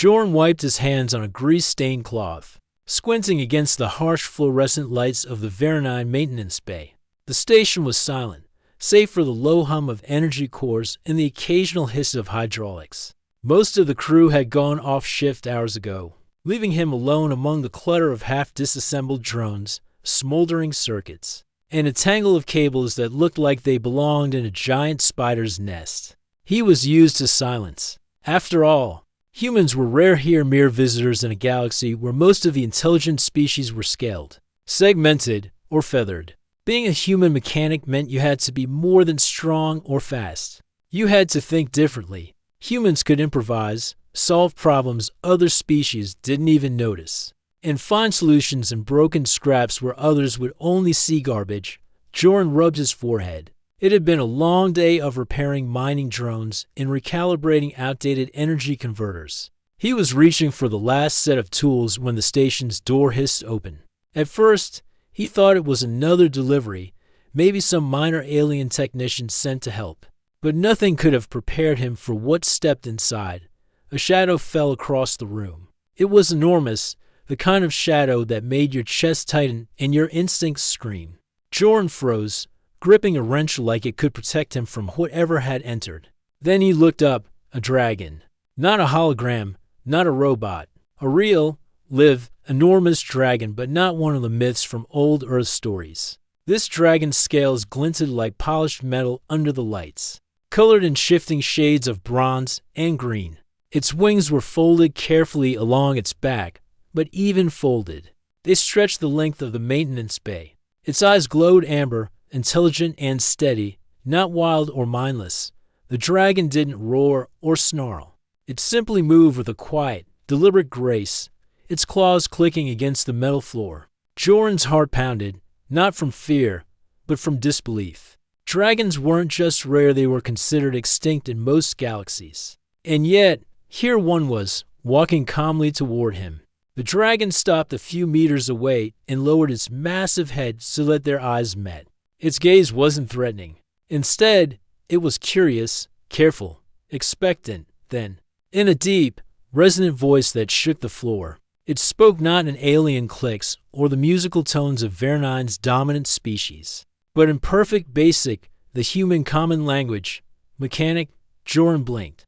Jorn wiped his hands on a grease-stained cloth, squinting against the harsh fluorescent lights of the Veronine maintenance bay. The station was silent, save for the low hum of energy cores and the occasional hiss of hydraulics. Most of the crew had gone off shift hours ago, leaving him alone among the clutter of half-disassembled drones, smoldering circuits, and a tangle of cables that looked like they belonged in a giant spider's nest. He was used to silence. After all, humans were rare here, mere visitors in a galaxy where most of the intelligent species were scaled, segmented, or feathered. Being a human mechanic meant you had to be more than strong or fast. You had to think differently. Humans could improvise, solve problems other species didn't even notice, and find solutions in broken scraps where others would only see garbage. Jorn rubbed his forehead. It had been a long day of repairing mining drones and recalibrating outdated energy converters. He was reaching for the last set of tools when the station's door hissed open. At first, he thought it was another delivery, maybe some minor alien technician sent to help. But nothing could have prepared him for what stepped inside. A shadow fell across the room. It was enormous, the kind of shadow that made your chest tighten and your instincts scream. Jorn froze, gripping a wrench like it could protect him from whatever had entered. Then he looked up. A dragon. Not a hologram, not a robot. A real, live, enormous dragon, but not one of the myths from old Earth stories. This dragon's scales glinted like polished metal under the lights, colored in shifting shades of bronze and green. Its wings were folded carefully along its back, but even folded, they stretched the length of the maintenance bay. Its eyes glowed amber, intelligent and steady, not wild or mindless. The dragon didn't roar or snarl. It simply moved with a quiet, deliberate grace, its claws clicking against the metal floor. Jorn's heart pounded, not from fear, but from disbelief. Dragons weren't just rare, they were considered extinct in most galaxies. And yet, here one was, walking calmly toward him. The dragon stopped a few meters away and lowered its massive head so that their eyes met. Its gaze wasn't threatening. Instead, it was curious, careful, expectant. Then, in a deep, resonant voice that shook the floor, it spoke not in alien clicks or the musical tones of Veronine's dominant species, but in perfect basic, the human common language. Mechanic. Jorn blinked.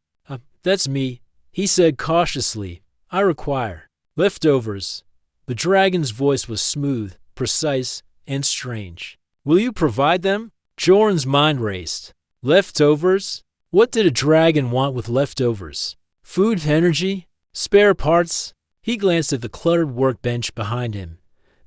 That's me, he said cautiously. I require leftovers. The dragon's voice was smooth, precise, and strange. Will you provide them? Jorn's mind raced. Leftovers? What did a dragon want with leftovers? Food, energy, spare parts? He glanced at the cluttered workbench behind him,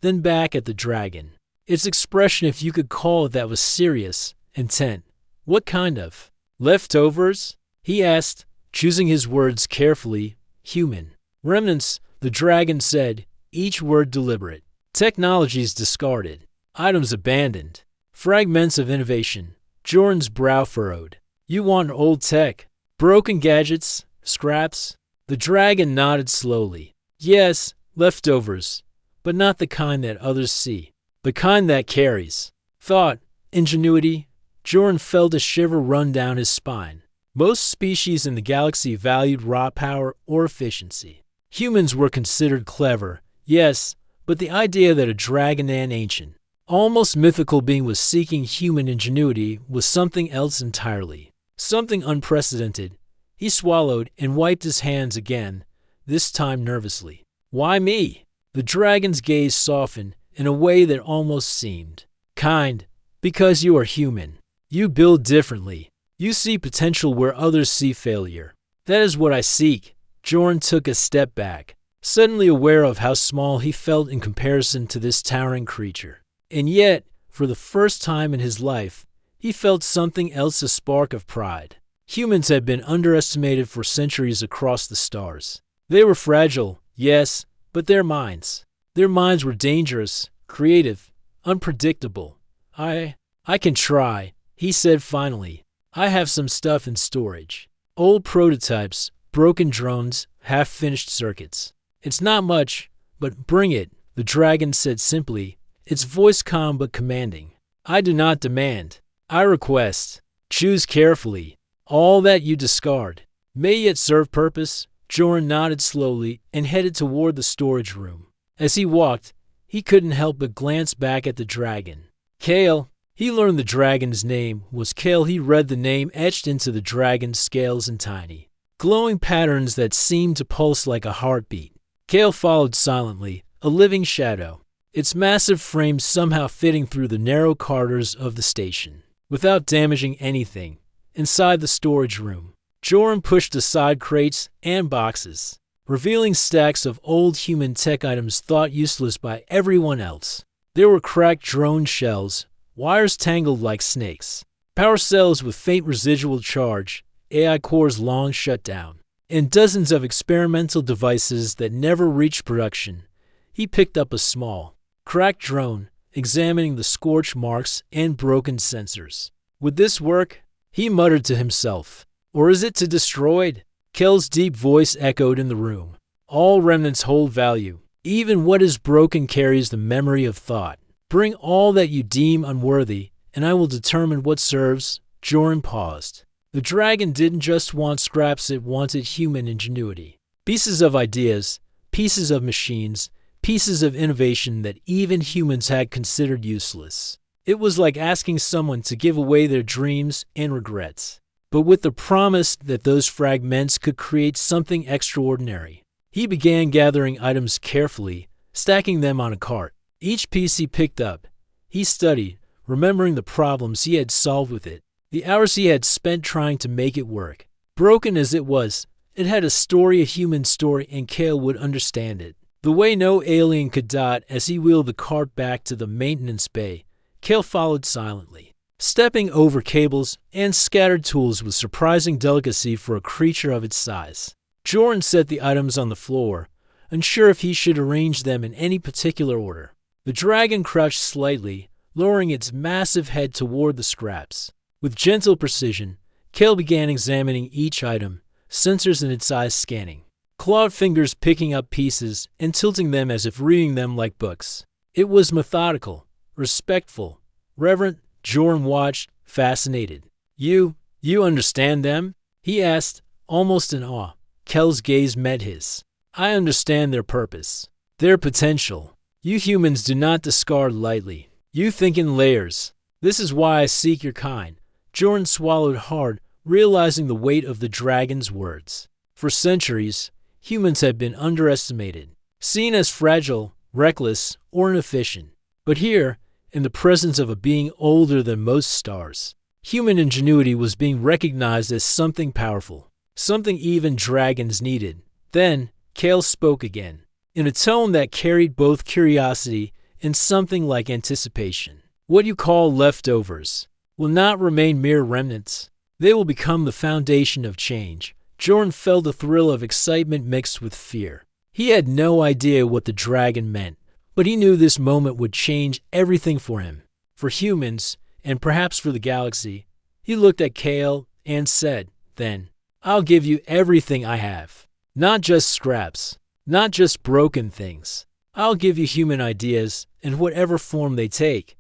then back at the dragon. Its expression, if you could call it that, was serious, intent. What kind of leftovers? He asked, choosing his words carefully. Human. Remnants, the dragon said, each word deliberate. Technologies discarded. Items abandoned. Fragments of innovation. Jorn's brow furrowed. You want old tech? Broken gadgets? Scraps? The dragon nodded slowly. Yes, leftovers, but not the kind that others see. The kind that carries thought, ingenuity. Jorn felt a shiver run down his spine. Most species in the galaxy valued raw power or efficiency. Humans were considered clever, yes, but the idea that a dragon, an ancient, almost mythical being, was seeking human ingenuity was something else entirely. Something unprecedented. He swallowed and wiped his hands again, this time nervously. Why me? The dragon's gaze softened in a way that almost seemed kind. Because you are human. You build differently. You see potential where others see failure. That is what I seek. Jorn took a step back, suddenly aware of how small he felt in comparison to this towering creature. And yet, for the first time in his life, he felt something else, a spark of pride. Humans had been underestimated for centuries across the stars. They were fragile, yes, but their minds were dangerous, creative, unpredictable. I can try, he said finally. I have some stuff in storage. Old prototypes, broken drones, half-finished circuits. It's not much, but bring it, the dragon said simply, its voice calm but commanding. I do not demand. I request. Choose carefully. All that you discard may yet serve purpose. Joran nodded slowly and headed toward the storage room. As he walked, he couldn't help but glance back at the dragon. Kale. He learned the dragon's name was Kale. He read the name etched into the dragon's scales in tiny, glowing patterns that seemed to pulse like a heartbeat. Kale followed silently, a living shadow, its massive frame somehow fitting through the narrow corridors of the station. Without damaging anything, inside the storage room, Joran pushed aside crates and boxes, revealing stacks of old human tech items thought useless by everyone else. There were cracked drone shells, wires tangled like snakes, power cells with faint residual charge, AI cores long shut down, and dozens of experimental devices that never reached production. He picked up a small, cracked drone, examining the scorch marks and broken sensors. Would this work? He muttered to himself. Or is it to destroyed? Kel's deep voice echoed in the room. All remnants hold value. Even what is broken carries the memory of thought. Bring all that you deem unworthy, and I will determine what serves. Joran paused. The dragon didn't just want scraps, it wanted human ingenuity. Pieces of ideas, pieces of machines, pieces of innovation that even humans had considered useless. It was like asking someone to give away their dreams and regrets, but with the promise that those fragments could create something extraordinary. He began gathering items carefully, stacking them on a cart. Each piece he picked up, he studied, remembering the problems he had solved with it, the hours he had spent trying to make it work. Broken as it was, it had a story, a human story, and Kale would understand it. The way no alien could dot. As he wheeled the cart back to the maintenance bay, Kale followed silently, stepping over cables and scattered tools with surprising delicacy for a creature of its size. Joran set the items on the floor, unsure if he should arrange them in any particular order. The dragon crouched slightly, lowering its massive head toward the scraps. With gentle precision, Kale began examining each item, sensors in its eyes scanning, clawed fingers picking up pieces and tilting them as if reading them like books. It was methodical, respectful, reverent. Joran watched, fascinated. You understand them? He asked, almost in awe. Kel's gaze met his. I understand their purpose, their potential. You humans do not discard lightly. You think in layers. This is why I seek your kind. Joran swallowed hard, realizing the weight of the dragon's words. For centuries, humans have been underestimated, seen as fragile, reckless, or inefficient. But here, in the presence of a being older than most stars, human ingenuity was being recognized as something powerful, something even dragons needed. Then, Kale spoke again, in a tone that carried both curiosity and something like anticipation. What you call leftovers will not remain mere remnants. They will become the foundation of change. Joran felt a thrill of excitement mixed with fear. He had no idea what the dragon meant, but he knew this moment would change everything for him, for humans, and perhaps for the galaxy. He looked at Kale and said, then, I'll give you everything I have. Not just scraps, not just broken things. I'll give you human ideas, in whatever form they take.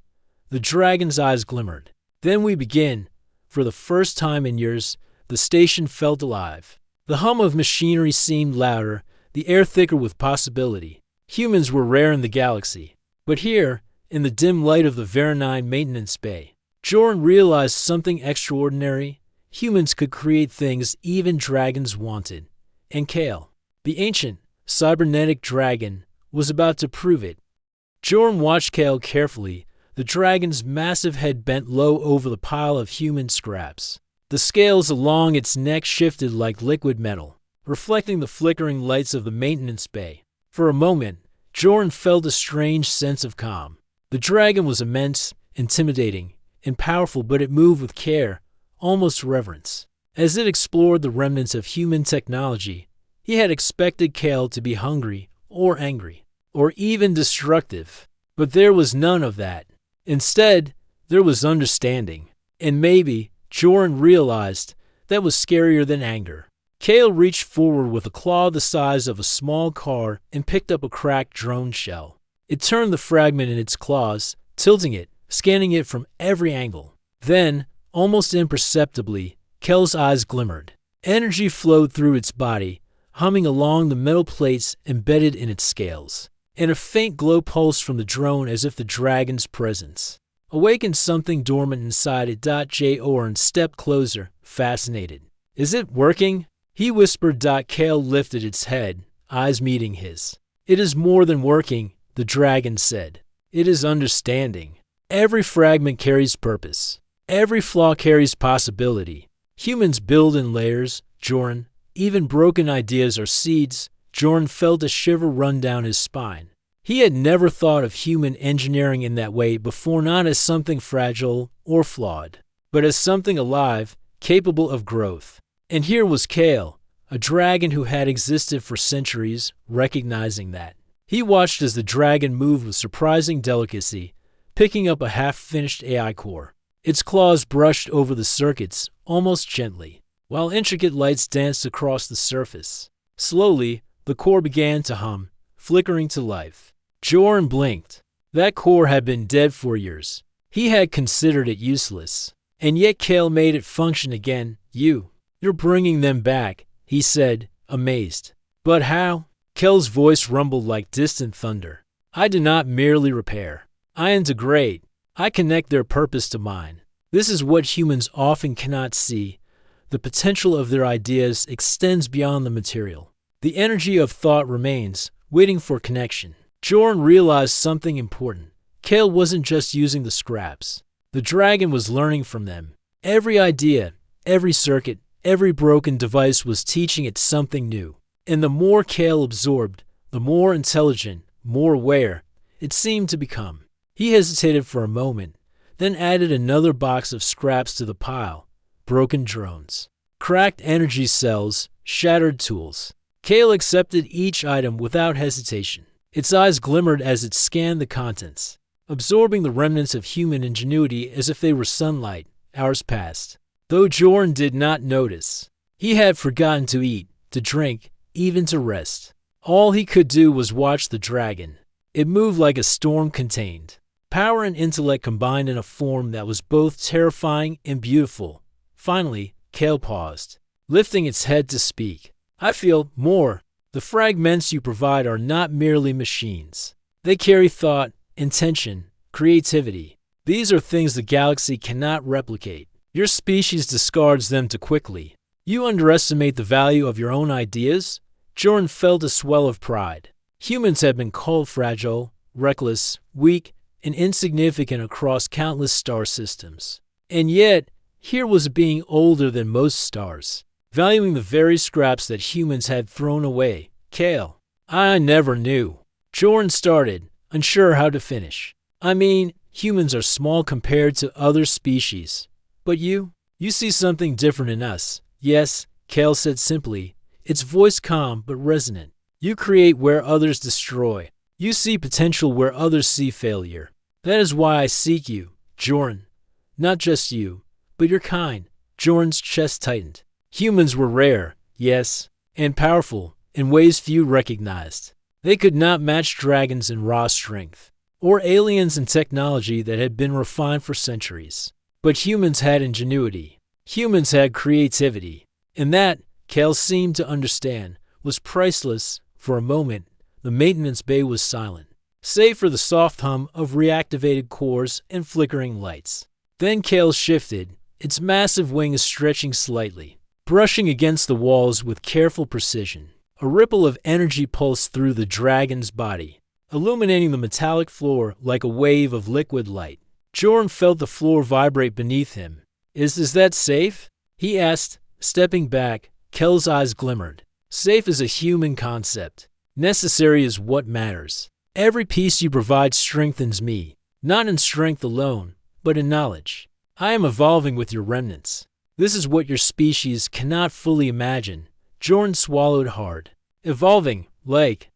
The dragon's eyes glimmered. Then we begin. For the first time in years, the station felt alive. The hum of machinery seemed louder, the air thicker with possibility. Humans were rare in the galaxy. But here, in the dim light of the Veronine maintenance bay, Joran realized something extraordinary. Humans could create things even dragons wanted. And Kale, the ancient, cybernetic dragon, was about to prove it. Joran watched Kale carefully, the dragon's massive head bent low over the pile of human scraps. The scales along its neck shifted like liquid metal, reflecting the flickering lights of the maintenance bay. For a moment, Joran felt a strange sense of calm. The dragon was immense, intimidating, and powerful, but it moved with care, almost reverence. As it explored the remnants of human technology, he had expected Kale to be hungry or angry, or even destructive. But there was none of that. Instead, there was understanding. And maybe, Joran realized, that was scarier than anger. Kale reached forward with a claw the size of a small car and picked up a cracked drone shell. It turned the fragment in its claws, tilting it, scanning it from every angle. Then, almost imperceptibly, Kale's eyes glimmered. Energy flowed through its body, humming along the metal plates embedded in its scales, and a faint glow pulsed from the drone as if the dragon's presence awakened something dormant inside it. Joran stepped closer, fascinated. Is it working? He whispered. Kale lifted its head, eyes meeting his. It is more than working, the dragon said. It is understanding. Every fragment carries purpose. Every flaw carries possibility. Humans build in layers, Joran. Even broken ideas are seeds. Joran felt a shiver run down his spine. He had never thought of human engineering in that way before, not as something fragile or flawed, but as something alive, capable of growth. And here was Kale, a dragon who had existed for centuries, recognizing that. He watched as the dragon moved with surprising delicacy, picking up a half-finished AI core. Its claws brushed over the circuits, almost gently, while intricate lights danced across the surface. Slowly, the core began to hum, flickering to life. Joran blinked. That core had been dead for years. He had considered it useless. And yet Kale made it function again. You're bringing them back, he said, amazed. But how? Kale's voice rumbled like distant thunder. I do not merely repair. I integrate. I connect their purpose to mine. This is what humans often cannot see. The potential of their ideas extends beyond the material. The energy of thought remains, waiting for connection. Joran realized something important. Kale wasn't just using the scraps. The dragon was learning from them. Every idea, every circuit, every broken device was teaching it something new. And the more Kale absorbed, the more intelligent, more aware it seemed to become. He hesitated for a moment, then added another box of scraps to the pile. Broken drones, cracked energy cells, shattered tools. Kale accepted each item without hesitation. Its eyes glimmered as it scanned the contents, absorbing the remnants of human ingenuity as if they were sunlight. Hours passed, though Joran did not notice. He had forgotten to eat, to drink, even to rest. All he could do was watch the dragon. It moved like a storm contained. Power and intellect combined in a form that was both terrifying and beautiful. Finally, Kale paused, lifting its head to speak. I feel more. The fragments you provide are not merely machines. They carry thought, intention, creativity. These are things the galaxy cannot replicate. Your species discards them too quickly. You underestimate the value of your own ideas? Joran felt a swell of pride. Humans have been called fragile, reckless, weak, and insignificant across countless star systems. And yet, here was a being older than most stars, valuing the very scraps that humans had thrown away. Kale, I never knew. Joran started, unsure how to finish. I mean, humans are small compared to other species. But you see something different in us. Yes, Kale said simply, its voice calm but resonant. You create where others destroy. You see potential where others see failure. That is why I seek you, Joran. Not just you, but your kind. Joran's chest tightened. Humans were rare, yes, and powerful in ways few recognized. They could not match dragons in raw strength, or aliens in technology that had been refined for centuries. But humans had ingenuity. Humans had creativity. And that, Kale seemed to understand, was priceless. For a moment, the maintenance bay was silent, save for the soft hum of reactivated cores and flickering lights. Then Kale shifted, its massive wings stretching slightly, brushing against the walls with careful precision. A ripple of energy pulsed through the dragon's body, illuminating the metallic floor like a wave of liquid light. Joran felt the floor vibrate beneath him. Is that safe? He asked, stepping back. Kale's eyes glimmered. Safe is a human concept. Necessary is what matters. Every piece you provide strengthens me, not in strength alone, but in knowledge. I am evolving with your remnants. This is what your species cannot fully imagine. Joran swallowed hard. Evolving, like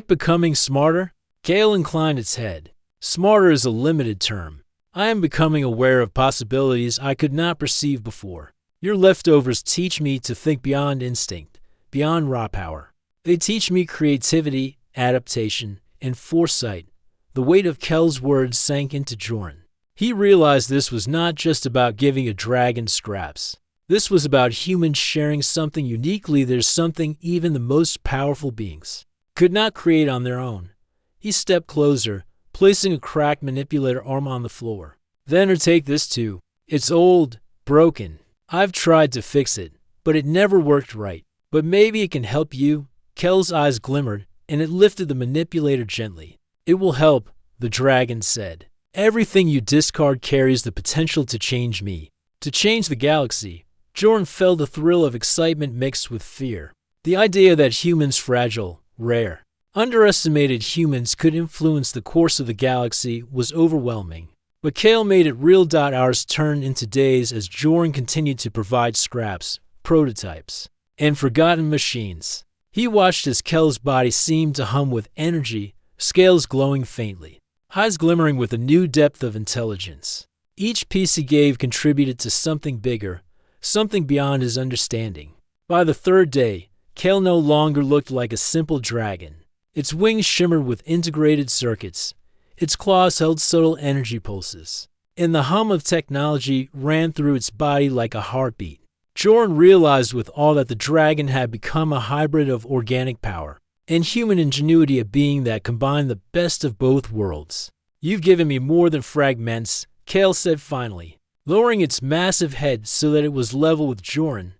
becoming smarter? Kale inclined its head. Smarter is a limited term. I am becoming aware of possibilities I could not perceive before. Your leftovers teach me to think beyond instinct, beyond raw power. They teach me creativity, adaptation, and foresight. The weight of Kale's words sank into Joran. He realized this was not just about giving a dragon scraps. This was about humans sharing something uniquely. There's something even the most powerful beings could not create on their own. He stepped closer, placing a cracked manipulator arm on the floor. Then take this too. It's old, broken. I've tried to fix it, but it never worked right. But maybe it can help you. Kel's eyes glimmered, and it lifted the manipulator gently. It will help, the dragon said. Everything you discard carries the potential to change me, to change the galaxy. Jordan felt a thrill of excitement mixed with fear. The idea that humans fragile, rare, underestimated humans could influence the course of the galaxy was overwhelming. But Kale made it real. Hours turned into days as Jordan continued to provide scraps, prototypes, and forgotten machines. He watched as Kel's body seemed to hum with energy, scales glowing faintly, eyes glimmering with a new depth of intelligence. Each piece he gave contributed to something bigger, something beyond his understanding. By the third day, Kale no longer looked like a simple dragon. Its wings shimmered with integrated circuits. Its claws held subtle energy pulses, and the hum of technology ran through its body like a heartbeat. Jordan realized with awe that the dragon had become a hybrid of organic power and human ingenuity, a being that combined the best of both worlds. You've given me more than fragments, Kale said finally, lowering its massive head so that it was level with Jordan.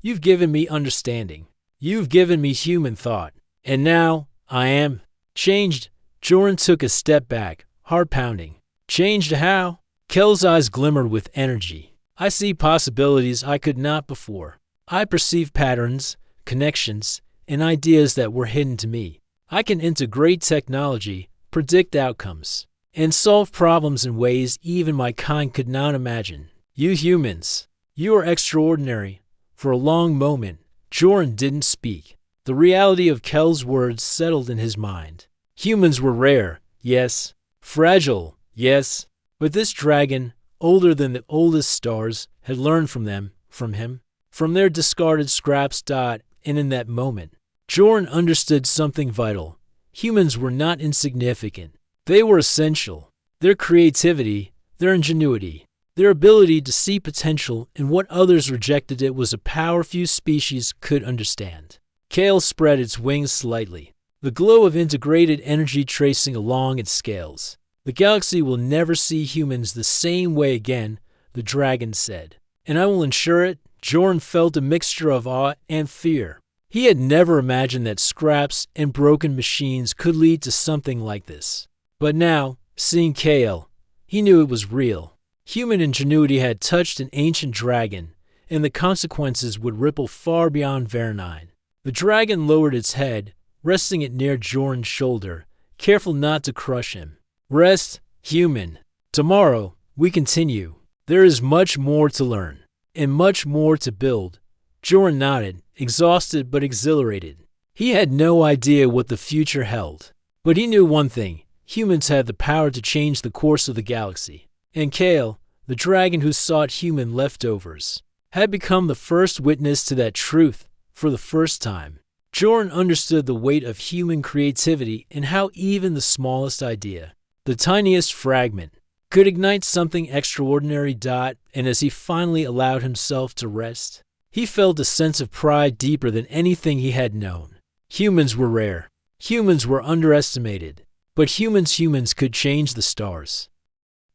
You've given me understanding. You've given me human thought. And now, I am changed. Jordan took a step back, heart pounding. Changed how? Kel's eyes glimmered with energy. I see possibilities I could not before. I perceive patterns, connections, and ideas that were hidden to me. I can integrate technology, predict outcomes, and solve problems in ways even my kind could not imagine. You humans, you are extraordinary. For a long moment, Jordan didn't speak. The reality of Kel's words settled in his mind. Humans were rare, yes. Fragile, yes. But this dragon, older than the oldest stars, had learned from them, from him, from their discarded scraps. And in that moment, Jordan understood something vital. Humans were not insignificant. They were essential. Their creativity, their ingenuity, their ability to see potential in what others rejected it was a power few species could understand. Kale spread its wings slightly, the glow of integrated energy tracing along its scales. The galaxy will never see humans the same way again, the dragon said. And I will ensure it. Jordan felt a mixture of awe and fear. He had never imagined that scraps and broken machines could lead to something like this. But now, seeing Kale, he knew it was real. Human ingenuity had touched an ancient dragon, and the consequences would ripple far beyond Veronine. The dragon lowered its head, resting it near Jordan's shoulder, careful not to crush him. Rest, human. Tomorrow, we continue. There is much more to learn, and much more to build. Jordan nodded, exhausted but exhilarated. He had no idea what the future held. But he knew one thing. Humans had the power to change the course of the galaxy. And Kale, the dragon who sought human leftovers, had become the first witness to that truth for the first time. Jordan understood the weight of human creativity and how even the smallest idea, the tiniest fragment, could ignite something extraordinary. And as he finally allowed himself to rest, he felt a sense of pride deeper than anything he had known. Humans were rare. Humans were underestimated. But humans could change the stars.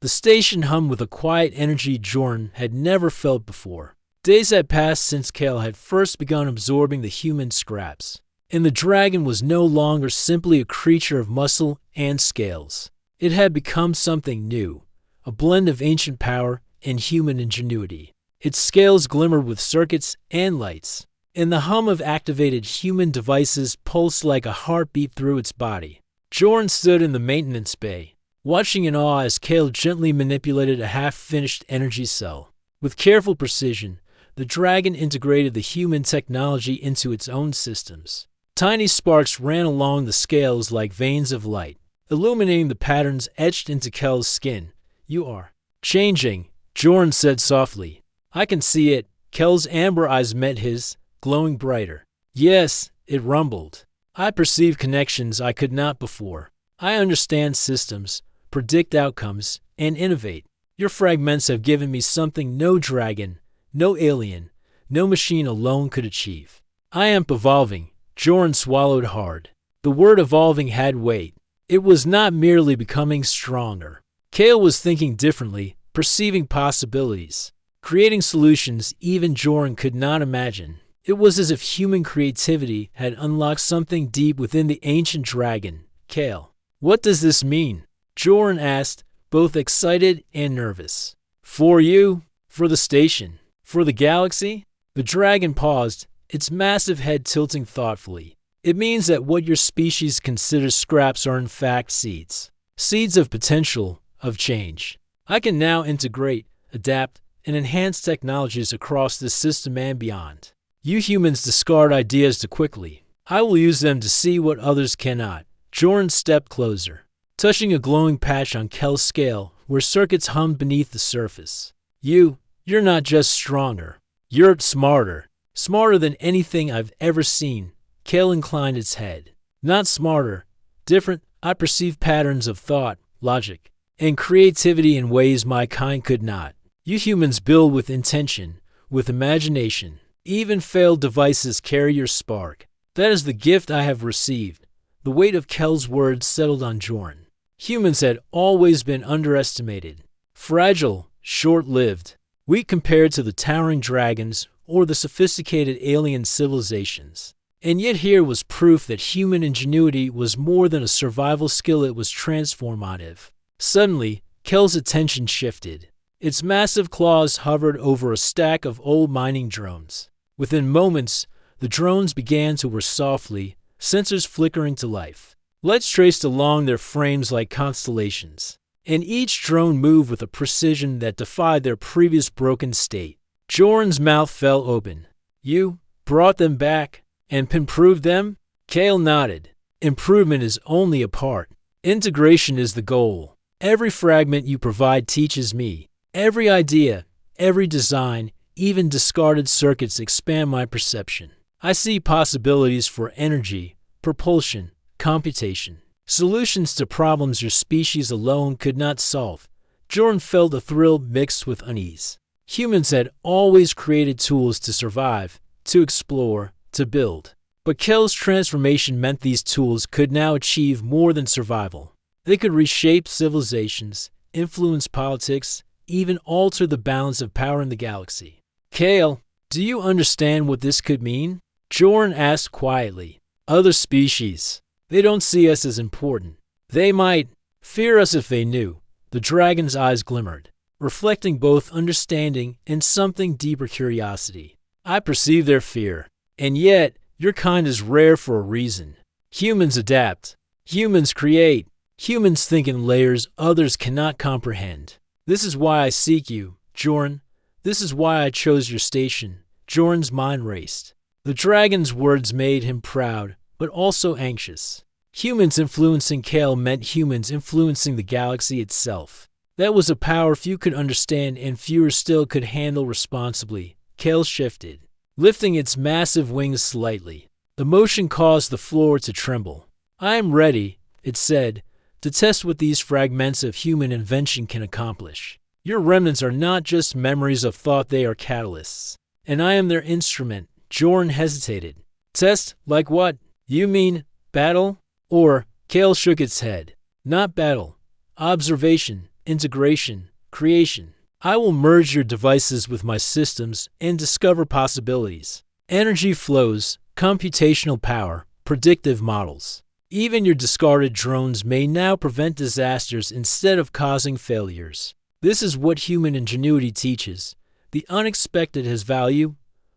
The station hummed with a quiet energy Jordan had never felt before. Days had passed since Kale had first begun absorbing the human scraps, and the dragon was no longer simply a creature of muscle and scales. It had become something new, a blend of ancient power and human ingenuity. Its scales glimmered with circuits and lights, and the hum of activated human devices pulsed like a heartbeat through its body. Jordan stood in the maintenance bay, watching in awe as Kale gently manipulated a half-finished energy cell. With careful precision, the dragon integrated the human technology into its own systems. Tiny sparks ran along the scales like veins of light, illuminating the patterns etched into Kale's skin. You are changing, Jordan said softly. I can see it. Kale's amber eyes met his, glowing brighter. Yes, it rumbled. I perceive connections I could not before. I understand systems, predict outcomes, and innovate. Your fragments have given me something no dragon, no alien, no machine alone could achieve. I am evolving. Joran swallowed hard. The word evolving had weight. It was not merely becoming stronger. Kale was thinking differently, perceiving possibilities, creating solutions even Joran could not imagine. It was as if human creativity had unlocked something deep within the ancient dragon. Kale, what does this mean? Joran asked, both excited and nervous. For you, for the station, for the galaxy? The dragon paused, its massive head tilting thoughtfully. It means that what your species considers scraps are in fact seeds. Seeds of potential, of change. I can now integrate, adapt, and enhance technologies across this system and beyond. You humans discard ideas too quickly. I will use them to see what others cannot. Joran stepped closer, touching a glowing patch on Kel's scale where circuits hummed beneath the surface. You're not just stronger. You're smarter. Smarter than anything I've ever seen. Kale inclined its head. Not smarter. Different. I perceive patterns of thought, logic, and creativity in ways my kind could not. You humans build with intention, with imagination. Even failed devices carry your spark. That is the gift I have received. The weight of Kel's words settled on Joran. Humans had always been underestimated. Fragile, short-lived. Weak compared to the towering dragons or the sophisticated alien civilizations. And yet here was proof that human ingenuity was more than a survival skill, it was transformative. Suddenly, Kel's attention shifted. Its massive claws hovered over a stack of old mining drones. Within moments, the drones began to whir softly, sensors flickering to life. Lights traced along their frames like constellations. And each drone moved with a precision that defied their previous broken state. Joran's mouth fell open. You brought them back and improved them? Kale nodded. Improvement is only a part. Integration is the goal. Every fragment you provide teaches me. Every idea, every design, even discarded circuits expand my perception. I see possibilities for energy, propulsion, computation. Solutions to problems your species alone could not solve. Joran felt a thrill mixed with unease. Humans had always created tools to survive, to explore, to build. But Kel's transformation meant these tools could now achieve more than survival. They could reshape civilizations, influence politics, even alter the balance of power in the galaxy. Kale, do you understand what this could mean? Joran asked quietly. Other species, they don't see us as important. They might fear us if they knew. The dragon's eyes glimmered, reflecting both understanding and something deeper curiosity. I perceive their fear. And yet, your kind is rare for a reason. Humans adapt. Humans create. Humans think in layers others cannot comprehend. This is why I seek you, Joran. This is why I chose your station. Joran's mind raced. The dragon's words made him proud, but also anxious. Humans influencing Kale meant humans influencing the galaxy itself. That was a power few could understand and fewer still could handle responsibly. Kale shifted, lifting its massive wings slightly. The motion caused the floor to tremble. I am ready, it said, to test what these fragments of human invention can accomplish. Your remnants are not just memories of thought, they are catalysts. And I am their instrument. Joran hesitated. Test? Like what? You mean battle? Or, Kale shook its head. Not battle. Observation, integration, creation. I will merge your devices with my systems and discover possibilities. Energy flows, computational power, predictive models. Even your discarded drones may now prevent disasters instead of causing failures. This is what human ingenuity teaches. The unexpected has value.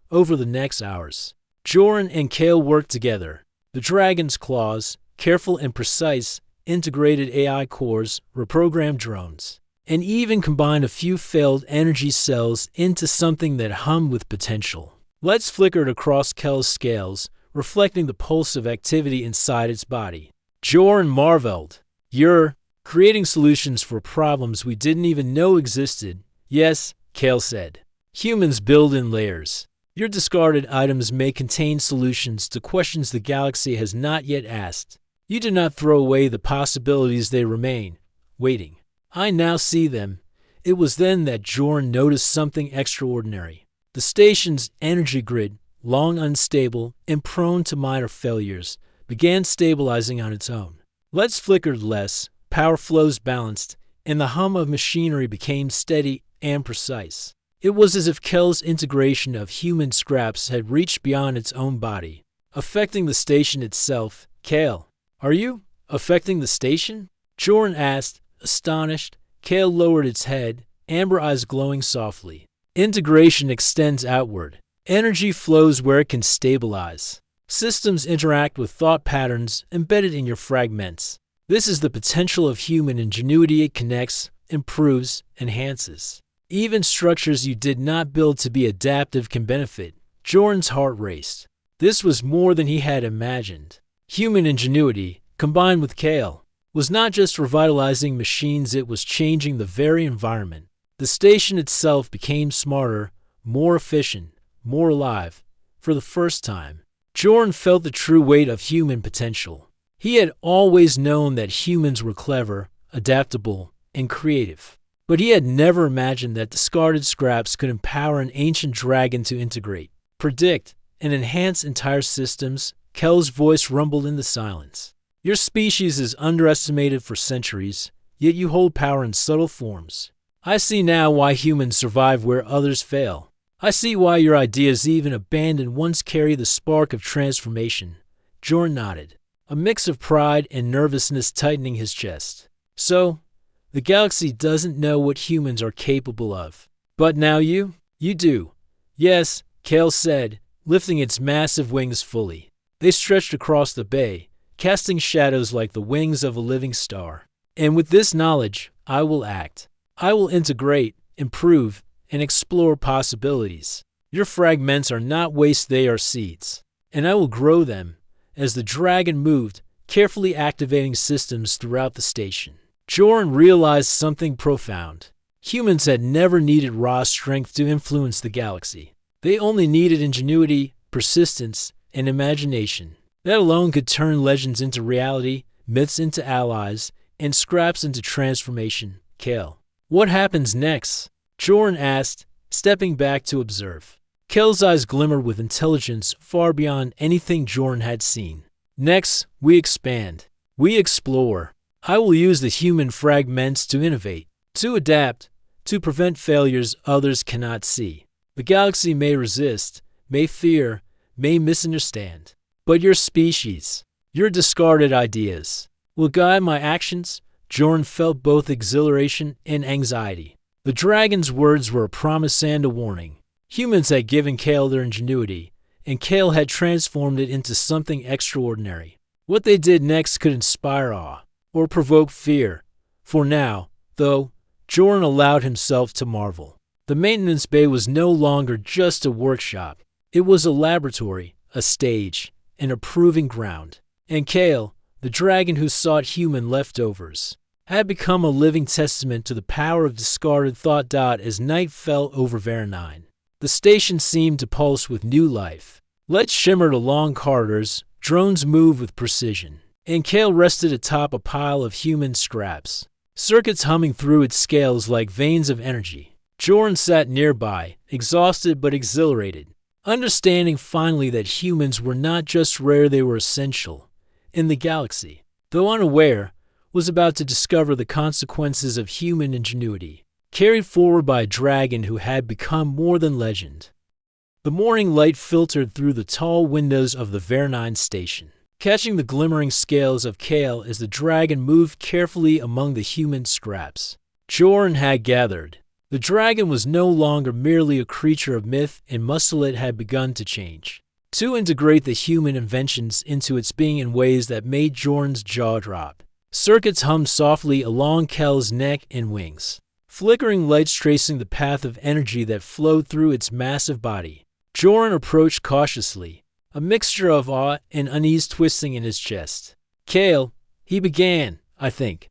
Over the next hours, Joran and Kale worked together. The dragon's claws, careful and precise, integrated AI cores, reprogrammed drones, and even combined a few failed energy cells into something that hummed with potential. Lights flickered across Kel's scales, reflecting the pulse of activity inside its body. Joran marveled. You're creating solutions for problems we didn't even know existed. Yes, Kale said. Humans build in layers. Your discarded items may contain solutions to questions the galaxy has not yet asked. You do not throw away the possibilities, they remain, waiting. I now see them. It was then that Joran noticed something extraordinary. The station's energy grid, long unstable and prone to minor failures, began stabilizing on its own. Lights flickered less, power flows balanced, and the hum of machinery became steady and precise. It was as if Kel's integration of human scraps had reached beyond its own body, affecting the station itself. Kale, are you affecting the station? Jordan asked, astonished. Kale lowered its head, amber eyes glowing softly. Integration extends outward. Energy flows where it can stabilize. Systems interact with thought patterns embedded in your fragments. This is the potential of human ingenuity. It connects, improves, enhances. Even structures you did not build to be adaptive can benefit. Jordan's heart raced. This was more than he had imagined. Human ingenuity, combined with Kale, was not just revitalizing machines, it was changing the very environment. The station itself became smarter, more efficient, more alive. For the first time, Jordan felt the true weight of human potential. He had always known that humans were clever, adaptable, and creative. But he had never imagined that discarded scraps could empower an ancient dragon to integrate, predict, and enhance entire systems. Kel's voice rumbled in the silence. Your species is underestimated for centuries, yet you hold power in subtle forms. I see now why humans survive where others fail. I see why your ideas, even abandoned once, carry the spark of transformation. Jordan nodded, a mix of pride and nervousness tightening his chest. So, the galaxy doesn't know what humans are capable of. But now you do. Yes, Kale said, lifting its massive wings fully. They stretched across the bay, casting shadows like the wings of a living star. And with this knowledge, I will act. I will integrate, improve, and explore possibilities. Your fragments are not waste, they are seeds. And I will grow them. As the dragon moved, carefully activating systems throughout the station, Jordan realized something profound. Humans had never needed raw strength to influence the galaxy. They only needed ingenuity, persistence, and imagination. That alone could turn legends into reality, myths into allies, and scraps into transformation. Kale, what happens next? Jordan asked, stepping back to observe. Kale's eyes glimmered with intelligence far beyond anything Jordan had seen. Next, we expand. We explore. I will use the human fragments to innovate, to adapt, to prevent failures others cannot see. The galaxy may resist, may fear, may misunderstand. But your species, your discarded ideas, will guide my actions. Jordan felt both exhilaration and anxiety. The dragon's words were a promise and a warning. Humans had given Kale their ingenuity, and Kale had transformed it into something extraordinary. What they did next could inspire awe, or provoke fear. For now, though, Jordan allowed himself to marvel. The maintenance bay was no longer just a workshop. It was a laboratory, a stage, and a proving ground. And Kale, the dragon who sought human leftovers, had become a living testament to the power of discarded thought. As night fell over Veronine, the station seemed to pulse with new life. Lights shimmered along corridors, drones moved with precision, and Kale rested atop a pile of human scraps, circuits humming through its scales like veins of energy. Jordan sat nearby, exhausted but exhilarated, understanding finally that humans were not just rare, they were essential. In the galaxy, though unaware, was about to discover the consequences of human ingenuity, carried forward by a dragon who had become more than legend. The morning light filtered through the tall windows of the Veronine station, catching the glimmering scales of Kale as the dragon moved carefully among the human scraps Jordan had gathered. The dragon was no longer merely a creature of myth, and muscle it had begun to change, to integrate the human inventions into its being in ways that made Jordan's jaw drop. Circuits hummed softly along Kale's neck and wings, flickering lights tracing the path of energy that flowed through its massive body. Jordan approached cautiously, a mixture of awe and unease twisting in his chest. Kale, he began, I think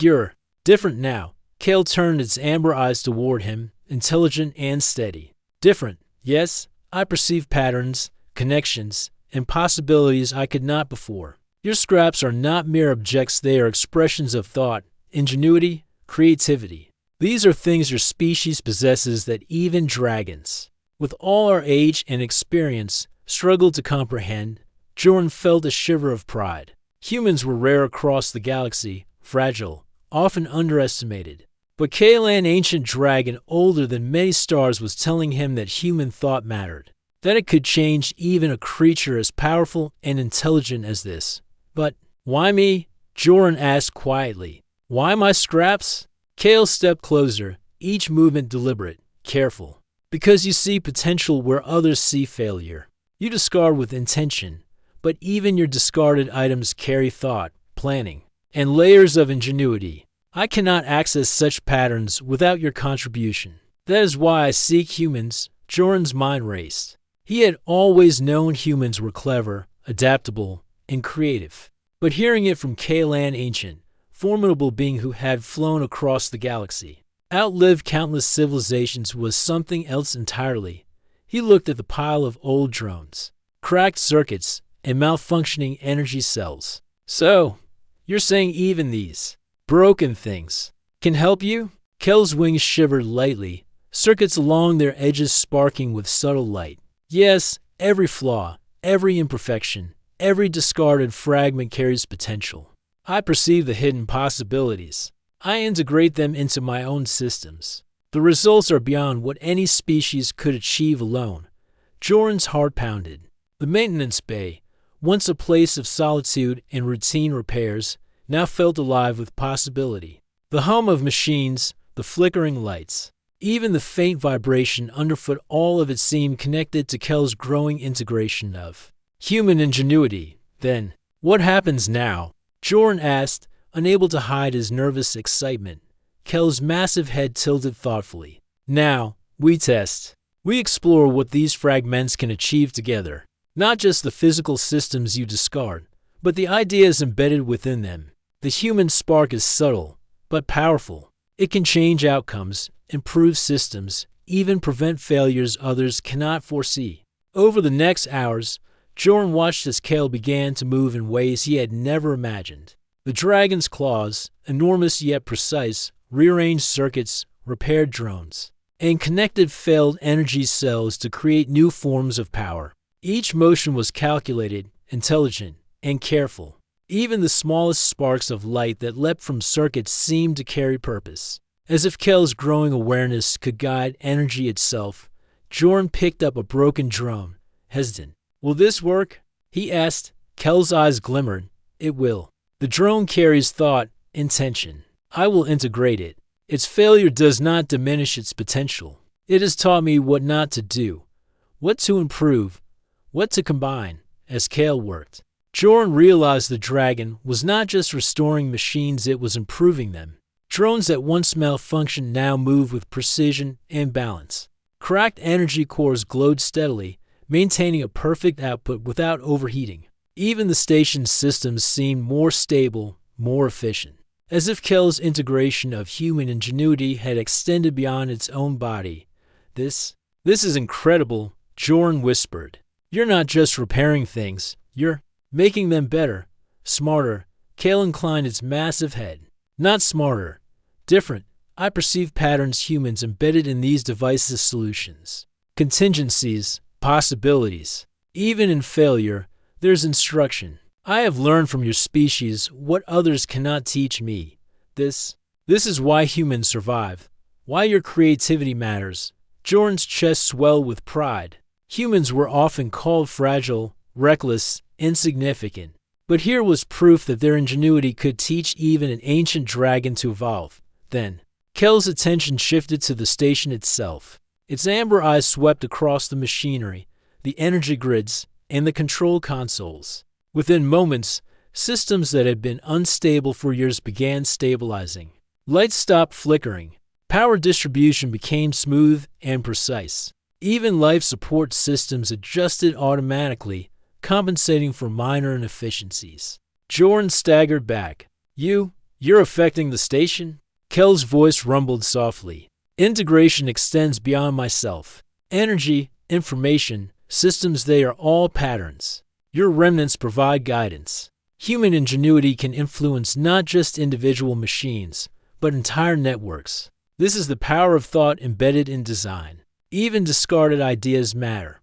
you're different now. Kale turned its amber eyes toward him, intelligent and steady. Different, yes, I perceive patterns, connections, and possibilities I could not before. Your scraps are not mere objects, they are expressions of thought, ingenuity, creativity. These are things your species possesses that even dragons, with all our age and experience, struggled to comprehend. Jordan felt a shiver of pride. Humans were rare across the galaxy, fragile, often underestimated. But Kalan, ancient dragon older than many stars, was telling him that human thought mattered, that it could change even a creature as powerful and intelligent as this. But why me? Jordan asked quietly. Why my scraps? Kale stepped closer, each movement deliberate, careful. Because you see potential where others see failure. You discard with intention, but even your discarded items carry thought, planning, and layers of ingenuity. I cannot access such patterns without your contribution. That is why I seek humans. Jordan's mind raced. He had always known humans were clever, adaptable, and creative. But hearing it from Kalan, ancient, formidable being who had flown across the galaxy, outlived countless civilizations, was something else entirely. He looked at the pile of old drones, cracked circuits, and malfunctioning energy cells. So, you're saying even these broken things can help you? Kel's wings shivered lightly, circuits along their edges sparking with subtle light. Yes, every flaw, every imperfection, every discarded fragment carries potential. I perceive the hidden possibilities. I integrate them into my own systems. The results are beyond what any species could achieve alone. Jordan's heart pounded. The maintenance bay, once a place of solitude and routine repairs, now felt alive with possibility. The hum of machines, the flickering lights, even the faint vibration underfoot, all of it seemed connected to Kel's growing integration of human ingenuity. Then, what happens now? Jordan asked, unable to hide his nervous excitement. Kel's massive head tilted thoughtfully. Now, we test. We explore what these fragments can achieve together. Not just the physical systems you discard, but the ideas embedded within them. The human spark is subtle, but powerful. It can change outcomes, improve systems, even prevent failures others cannot foresee. Over the next hours, Jordan watched as Kale began to move in ways he had never imagined. The dragon's claws, enormous yet precise, rearranged circuits, repaired drones, and connected failed energy cells to create new forms of power. Each motion was calculated, intelligent, and careful. Even the smallest sparks of light that leapt from circuits seemed to carry purpose. As if Kel's growing awareness could guide energy itself, Jordan picked up a broken drone, hesitant. Will this work? He asked. Kel's eyes glimmered. It will. The drone carries thought, intention. I will integrate it. Its failure does not diminish its potential. It has taught me what not to do, what to improve, what to combine. As Kale worked, Jordan realized the dragon was not just restoring machines, it was improving them. Drones that once malfunctioned now move with precision and balance. Cracked energy cores glowed steadily, maintaining a perfect output without overheating. Even the station's systems seemed more stable, more efficient. As if Kel's integration of human ingenuity had extended beyond its own body. This is incredible, Jordan whispered. You're not just repairing things, you're making them better, smarter. Kale inclined its massive head. Not smarter, different. I perceive patterns, humans embedded in these devices, solutions, contingencies, possibilities. Even in failure, there's instruction. I have learned from your species what others cannot teach me. This is why humans survive, why your creativity matters. Jordan's chest swelled with pride. Humans were often called fragile, reckless, insignificant. But here was proof that their ingenuity could teach even an ancient dragon to evolve. Then, Kel's attention shifted to the station itself. Its amber eyes swept across the machinery, the energy grids, and the control consoles. Within moments, systems that had been unstable for years began stabilizing. Lights stopped flickering. Power distribution became smooth and precise. Even life support systems adjusted automatically, compensating for minor inefficiencies. Jordan staggered back. You're affecting the station? Kel's voice rumbled softly. Integration extends beyond myself. Energy, information, systems, they are all patterns. Your remnants provide guidance. Human ingenuity can influence not just individual machines, but entire networks. This is the power of thought embedded in design. Even discarded ideas matter.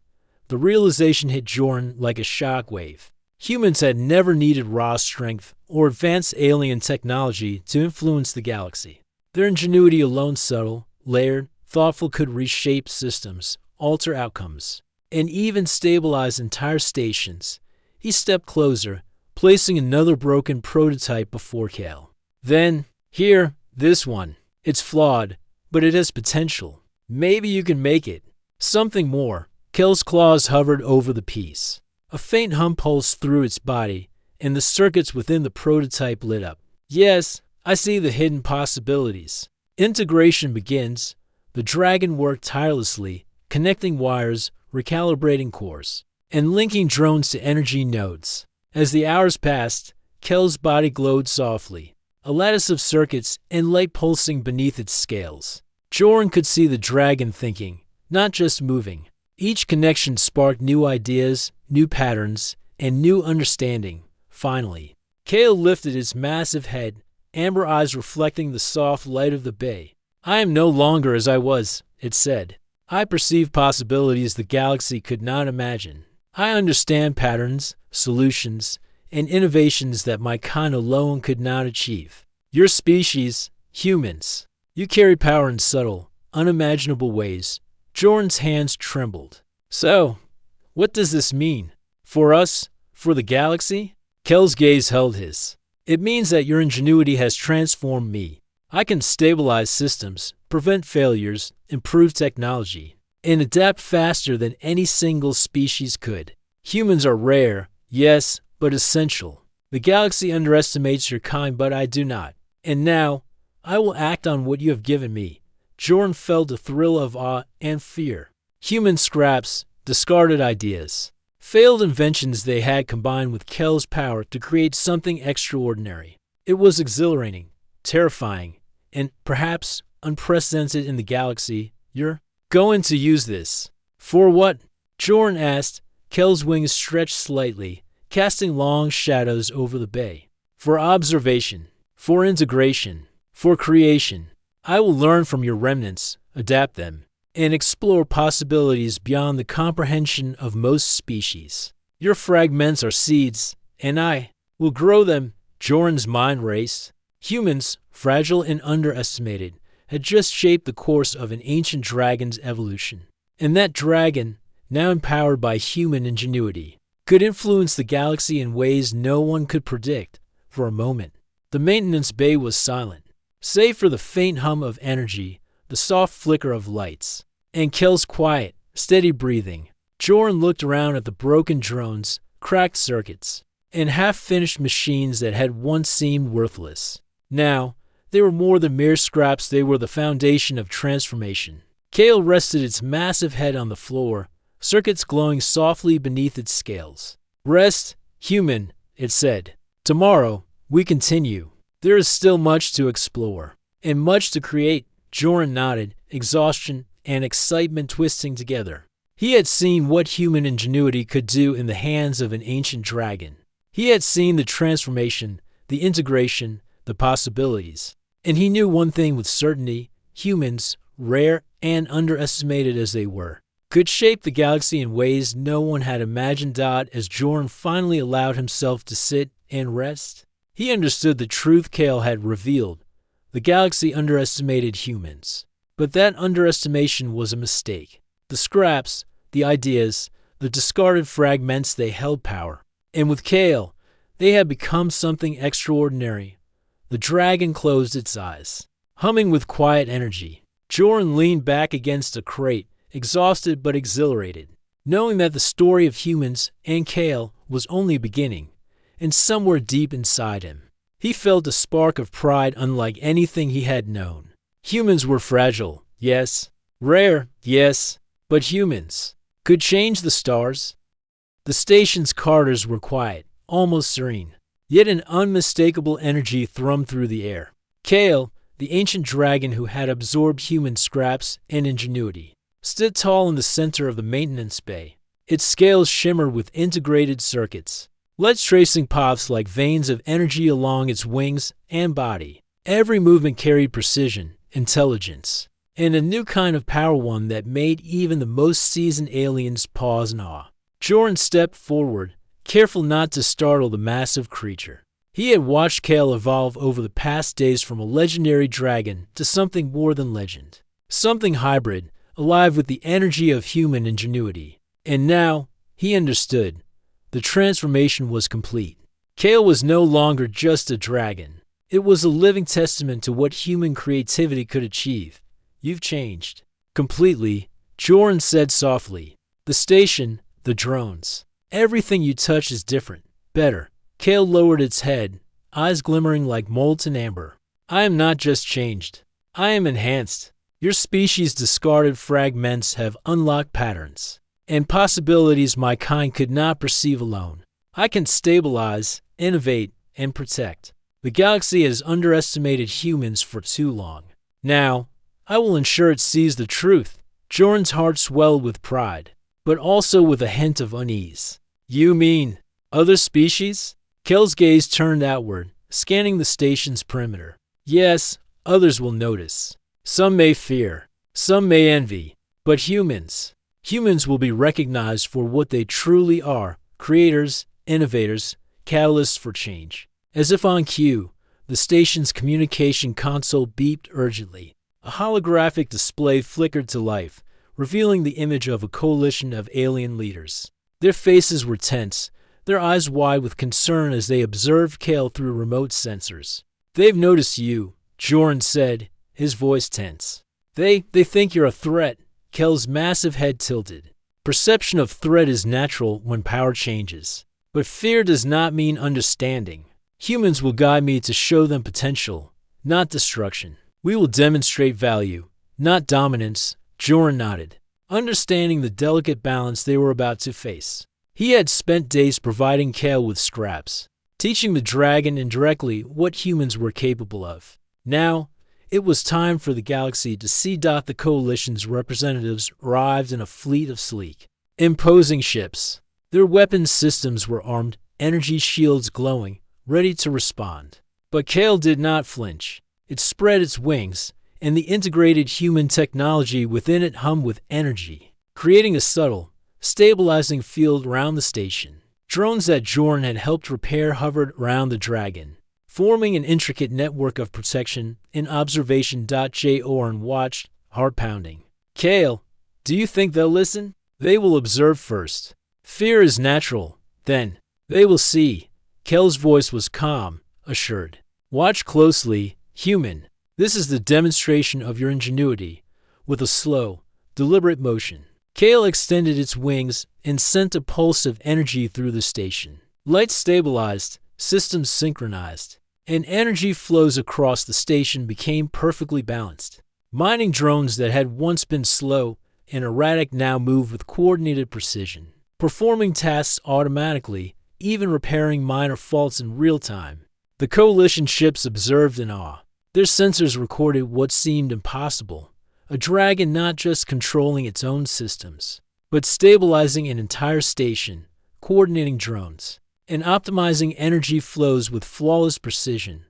The realization hit Jordan like a shockwave. Humans had never needed raw strength or advanced alien technology to influence the galaxy. Their ingenuity alone, subtle, layered, thoughtful, could reshape systems, alter outcomes, and even stabilize entire stations. He stepped closer, placing another broken prototype before Kale. Then, here, this one. It's flawed, but it has potential. Maybe you can make it. Something more. Kale's claws hovered over the piece. A faint hum pulsed through its body, and the circuits within the prototype lit up. Yes, I see the hidden possibilities. Integration begins. The dragon worked tirelessly, connecting wires, recalibrating cores, and linking drones to energy nodes. As the hours passed, Kel's body glowed softly, a lattice of circuits and light pulsing beneath its scales. Jordan could see the dragon thinking, not just moving. Each connection sparked new ideas, new patterns, and new understanding. Finally, Kale lifted its massive head, amber eyes reflecting the soft light of the bay. I am no longer as I was, it said. I perceive possibilities the galaxy could not imagine. I understand patterns, solutions, and innovations that my kind alone could not achieve. Your species, humans, you carry power in subtle, unimaginable ways. Jordan's hands trembled. So, what does this mean? For us? For the galaxy? Kel's gaze held his. It means that your ingenuity has transformed me. I can stabilize systems, prevent failures, improve technology, and adapt faster than any single species could. Humans are rare, yes, but essential. The galaxy underestimates your kind, but I do not. And now, I will act on what you have given me. Jordan felt a thrill of awe and fear. Human scraps, discarded ideas, failed inventions they had combined with Kel's power to create something extraordinary. It was exhilarating, terrifying, and perhaps unprecedented in the galaxy. You're going to use this. For what? Jordan asked. Kel's wings stretched slightly, casting long shadows over the bay. For observation, for integration, for creation. I will learn from your remnants, adapt them, and explore possibilities beyond the comprehension of most species. Your fragments are seeds, and I will grow them. Jordan's mind raced. Humans, fragile and underestimated, had just shaped the course of an ancient dragon's evolution. And that dragon, now empowered by human ingenuity, could influence the galaxy in ways no one could predict. For a moment, the maintenance bay was silent. Save for the faint hum of energy, the soft flicker of lights, and Kel's quiet, steady breathing. Jordan looked around at the broken drones, cracked circuits, and half-finished machines that had once seemed worthless. Now, they were more than mere scraps. They were the foundation of transformation. Kale rested its massive head on the floor, circuits glowing softly beneath its scales. Rest, human, it said. Tomorrow, we continue. There is still much to explore, and much to create. Jordan nodded, exhaustion and excitement twisting together. He had seen what human ingenuity could do in the hands of an ancient dragon. He had seen the transformation, the integration, the possibilities. And he knew one thing with certainty: humans, rare and underestimated as they were, could shape the galaxy in ways no one had imagined. As Jordan finally allowed himself to sit and rest, he understood the truth Kale had revealed. The galaxy underestimated humans. But that underestimation was a mistake. The scraps, the ideas, the discarded fragments, they held power. And with Kale, they had become something extraordinary. The dragon closed its eyes, humming with quiet energy. Jordan leaned back against a crate, exhausted but exhilarated, knowing that the story of humans and Kale was only beginning. And somewhere deep inside him, he felt a spark of pride unlike anything he had known. Humans were fragile, yes. Rare, yes. But humans could change the stars. The station's corridors were quiet, almost serene. Yet an unmistakable energy thrummed through the air. Kale, the ancient dragon who had absorbed human scraps and ingenuity, stood tall in the center of the maintenance bay. Its scales shimmered with integrated circuits, lights tracing paths like veins of energy along its wings and body. Every movement carried precision, intelligence, and a new kind of power, one that made even the most seasoned aliens pause in awe. Jordan stepped forward, careful not to startle the massive creature. He had watched Kale evolve over the past days from a legendary dragon to something more than legend. Something hybrid, alive with the energy of human ingenuity. And now, he understood. The transformation was complete. Kale was no longer just a dragon. It was a living testament to what human creativity could achieve. You've changed. Completely, Jordan said softly. The station, the drones. Everything you touch is different. Better. Kale lowered its head, eyes glimmering like molten amber. I am not just changed. I am enhanced. Your species' discarded fragments have unlocked patterns and possibilities my kind could not perceive alone. I can stabilize, innovate, and protect. The galaxy has underestimated humans for too long. Now, I will ensure it sees the truth. Jordan's heart swelled with pride, but also with a hint of unease. You mean other species? Kale's gaze turned outward, scanning the station's perimeter. Yes, others will notice. Some may fear, some may envy, but humans will be recognized for what they truly are: creators, innovators, catalysts for change. As if on cue, the station's communication console beeped urgently. A holographic display flickered to life, revealing the image of a coalition of alien leaders. Their faces were tense, their eyes wide with concern as they observed Kale through remote sensors. They've noticed you, Jordan said, his voice tense. They think you're a threat. Kale's massive head tilted. Perception of threat is natural when power changes. But fear does not mean understanding. Humans will guide me to show them potential, not destruction. We will demonstrate value, not dominance. Jordan nodded, understanding the delicate balance they were about to face. He had spent days providing Kale with scraps, teaching the dragon indirectly what humans were capable of. Now, it was time for the galaxy to see. The coalition's representatives arrived in a fleet of sleek, imposing ships. Their weapons systems were armed, energy shields glowing, ready to respond. But Kale did not flinch. It spread its wings, and the integrated human technology within it hummed with energy, creating a subtle, stabilizing field around the station. Drones that Jordan had helped repair hovered around the dragon, forming an intricate network of protection. In observation. Jordan watched, heart pounding. Kale, do you think they'll listen? They will observe first. Fear is natural. Then, they will see. Kale's voice was calm, assured. Watch closely, human. This is the demonstration of your ingenuity. With a slow, deliberate motion, Kale extended its wings and sent a pulse of energy through the station. Lights stabilized, systems synchronized, and energy flows across the station became perfectly balanced. Mining drones that had once been slow and erratic now moved with coordinated precision, performing tasks automatically, even repairing minor faults in real time. The coalition ships observed in awe. Their sensors recorded what seemed impossible: a dragon not just controlling its own systems, but stabilizing an entire station, coordinating drones, and optimizing energy flows with flawless precision.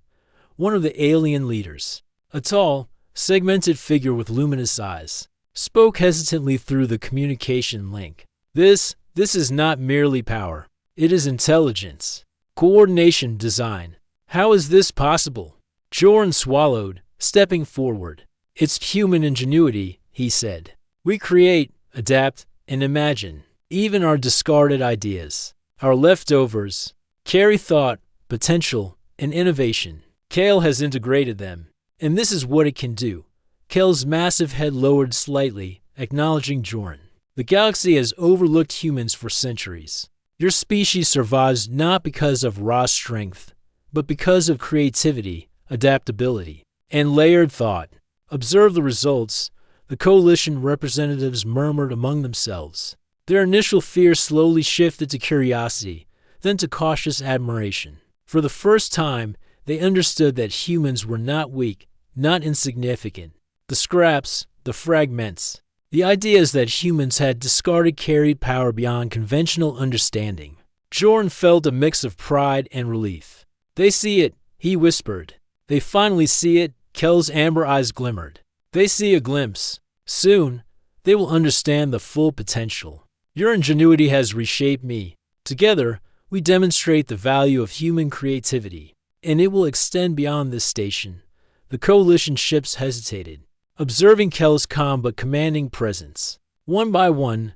One of the alien leaders, a tall, segmented figure with luminous eyes, spoke hesitantly through the communication link. This is not merely power. It is intelligence, coordination, design. How is this possible? Jordan swallowed, stepping forward. It's human ingenuity, he said. We create, adapt, and imagine. Even our discarded ideas, our leftovers, carry thought, potential, and innovation. Kale has integrated them, and this is what it can do. Kale's massive head lowered slightly, acknowledging Jordan. The galaxy has overlooked humans for centuries. Your species survives not because of raw strength, but because of creativity, adaptability, and layered thought. Observe the results. The coalition representatives murmured among themselves. Their initial fear slowly shifted to curiosity, then to cautious admiration. For the first time, they understood that humans were not weak, not insignificant. The scraps, the fragments, the ideas that humans had discarded carried power beyond conventional understanding. Jordan felt a mix of pride and relief. They see it, he whispered. They finally see it. Kale's amber eyes glimmered. They see a glimpse. Soon, they will understand the full potential. Your ingenuity has reshaped me. Together, we demonstrate the value of human creativity, and it will extend beyond this station. The coalition ships hesitated, observing Kel's calm but commanding presence. One by one,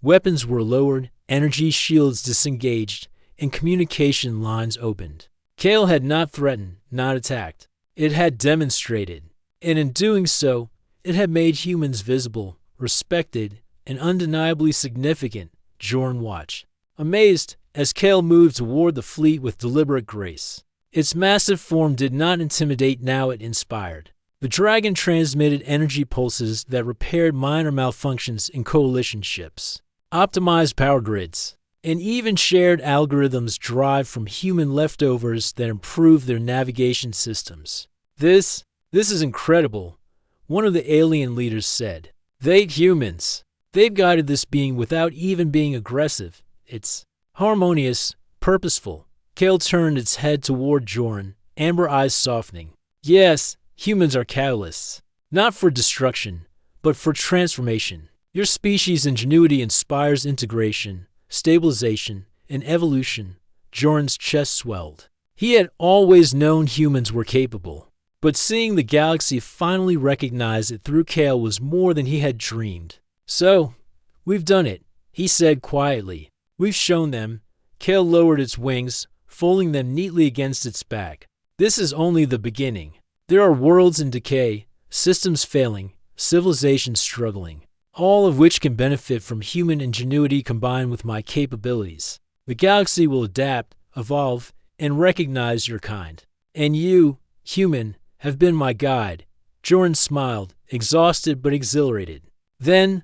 weapons were lowered, energy shields disengaged, and communication lines opened. Kale had not threatened, not attacked. It had demonstrated, and in doing so, it had made humans visible, respected, and undeniably significant. Jorn watched, amazed, as Kale moved toward the fleet with deliberate grace. Its massive form did not intimidate, now it inspired. The dragon transmitted energy pulses that repaired minor malfunctions in coalition ships, optimized power grids, and even shared algorithms derived from human leftovers that improved their navigation systems. This is incredible, one of the alien leaders said. They humans. They've guided this being without even being aggressive. It's harmonious, purposeful. Kale turned its head toward Jorn, amber eyes softening. Yes, humans are catalysts. Not for destruction, but for transformation. Your species' ingenuity inspires integration, stabilization, and evolution. Jorn's chest swelled. He had always known humans were capable, but seeing the galaxy finally recognize it through Kale was more than he had dreamed. So, we've done it, he said quietly. We've shown them. Kale lowered its wings, folding them neatly against its back. This is only the beginning. There are worlds in decay, systems failing, civilizations struggling, all of which can benefit from human ingenuity combined with my capabilities. The galaxy will adapt, evolve, and recognize your kind. And you, human, have been my guide. Jorn smiled, exhausted but exhilarated. Then,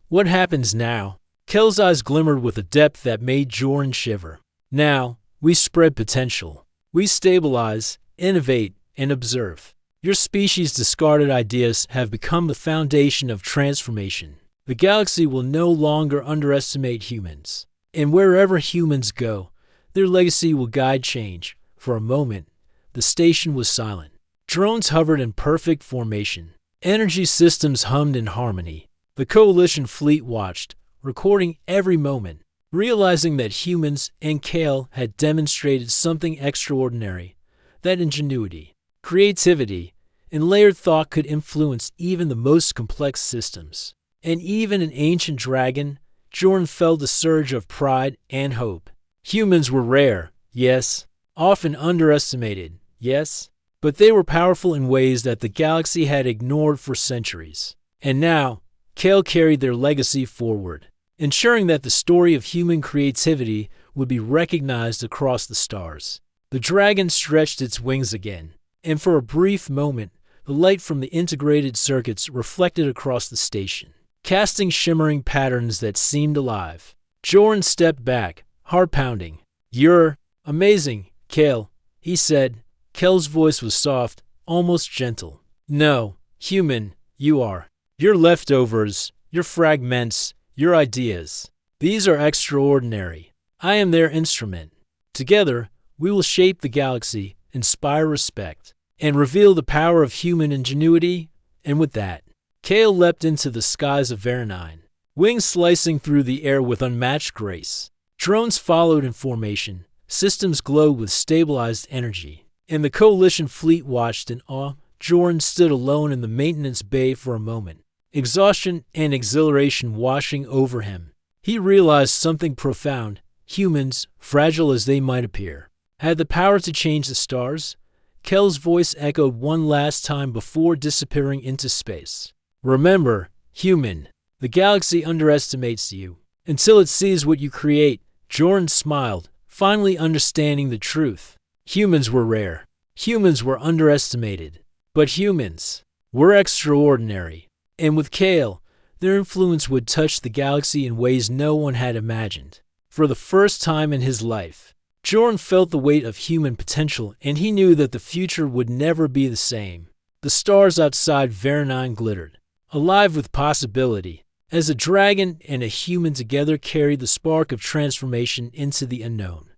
what happens now? Kel's eyes glimmered with a depth that made Jorn shiver. Now, we spread potential. We stabilize, innovate, and observe. Your species' discarded ideas have become the foundation of transformation. The galaxy will no longer underestimate humans. And wherever humans go, their legacy will guide change. For a moment, the station was silent. Drones hovered in perfect formation. Energy systems hummed in harmony. The coalition fleet watched, recording every moment, realizing that humans and Kale had demonstrated something extraordinary, that ingenuity, creativity, and layered thought could influence even the most complex systems. And even an ancient dragon, Jorn felt a surge of pride and hope. Humans were rare, yes, often underestimated, yes, but they were powerful in ways that the galaxy had ignored for centuries. And now, Kale carried their legacy forward, ensuring that the story of human creativity would be recognized across the stars. The dragon stretched its wings again, and for a brief moment, the light from the integrated circuits reflected across the station, casting shimmering patterns that seemed alive. Jorn stepped back, heart pounding. You're amazing, Kale, he said. Kel's voice was soft, almost gentle. No, human, you are. Your leftovers, your fragments, your ideas. These are extraordinary. I am their instrument. Together, we will shape the galaxy, inspire respect, and reveal the power of human ingenuity. And with that, Kale leapt into the skies of Veronine, wings slicing through the air with unmatched grace. Drones followed in formation, systems glowed with stabilized energy, and the coalition fleet watched in awe. Jorn stood alone in the maintenance bay for a moment, exhaustion and exhilaration washing over him. He realized something profound. Humans, fragile as they might appear, had the power to change the stars. Kel's voice echoed one last time before disappearing into space. Remember, human, the galaxy underestimates you until it sees what you create. Jorn smiled, finally understanding the truth. Humans were rare. Humans were underestimated. But humans were extraordinary. And with Kale, their influence would touch the galaxy in ways no one had imagined. For the first time in his life, Jorn felt the weight of human potential, and he knew that the future would never be the same. The stars outside Veronine glittered, alive with possibility, as a dragon and a human together carried the spark of transformation into the unknown.